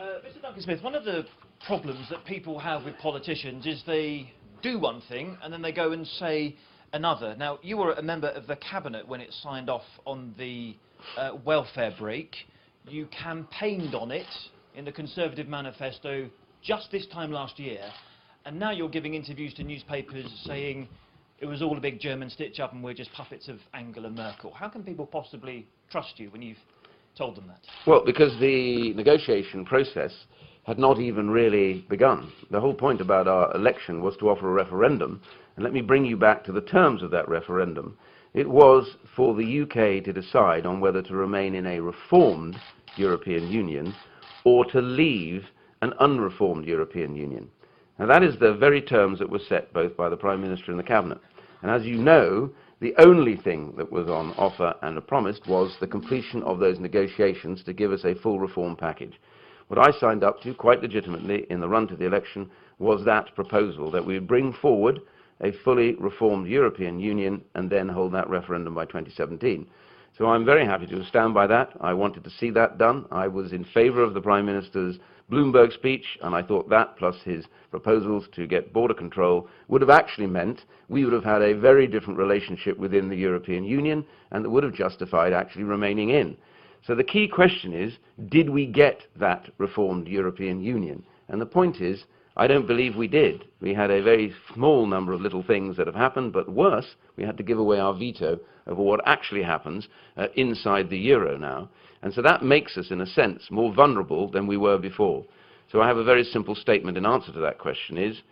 Mr. Duncan Smith, one of the problems that people have with politicians is they do one thing and then they go and say another. Now, you were a member of the Cabinet when it signed off on the welfare break. You campaigned on it in the Conservative manifesto just this time last year, and now you're giving interviews to newspapers saying it was all a big German stitch-up and we're just puppets of Angela Merkel. How can people possibly trust you when you've told them that? Well, because the negotiation process had not even really begun. The whole point about our election was to offer a referendum, and let me bring you back to the terms of that referendum. It was for the UK to decide on whether to remain in a reformed European Union or to leave an unreformed European Union. Now that is the very terms that were set both by the Prime Minister and the Cabinet. And as you know, the only thing that was on offer and promised was the completion of those negotiations to give us a full reform package. What I signed up to, quite legitimately, in the run to the election, was that proposal, that we would bring forward a fully reformed European Union and then hold that referendum by 2017. So I'm very happy to stand by that. I wanted to see that done. I was in favour of the Prime Minister's Bloomberg speech, and I thought that, plus his proposals to get border control, would have actually meant we would have had a very different relationship within the European Union, and that would have justified actually remaining in. So the key question is, did we get that reformed European Union? And the point is, I don't believe we did. We had a very small number of little things that have happened, but worse, we had to give away our veto over what actually happens inside the euro now. And so that makes us, in a sense, more vulnerable than we were before. So I have a very simple statement in answer to that question is,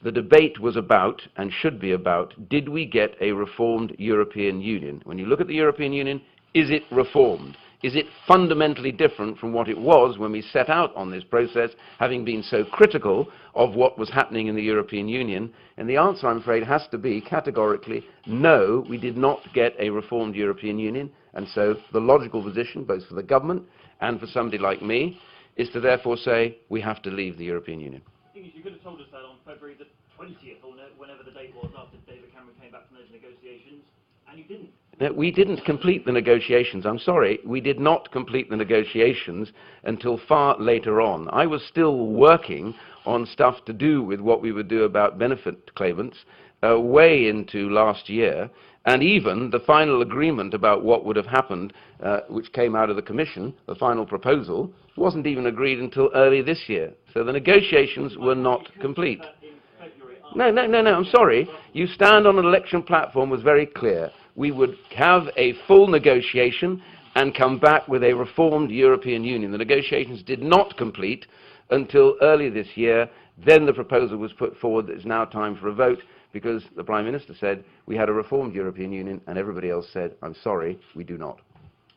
the debate was about, and should be about, did we get a reformed European Union? When you look at the European Union, is it reformed? Is it fundamentally different from what it was when we set out on this process, having been so critical of what was happening in the European Union? And the answer, I'm afraid, has to be categorically, no, we did not get a reformed European Union. And so the logical position, both for the government and for somebody like me, is to therefore say we have to leave the European Union. The thing is, you could have told us that on February the 20th, or whenever the date was after David Cameron came back from those negotiations, and you didn't. We didn't complete the negotiations. I'm sorry, we did not complete the negotiations until far later on. I was still working on stuff to do with what we would do about benefit claimants way into last year, and even the final agreement about what would have happened, which came out of the Commission, the final proposal, wasn't even agreed until early this year. So the negotiations were not complete. No, I'm sorry. You stand on an election platform was very clear. We would have a full negotiation and come back with a reformed European Union. The negotiations did not complete until early this year. Then the proposal was put forward that it's now time for a vote, because the Prime Minister said we had a reformed European Union and everybody else said, I'm sorry, we do not.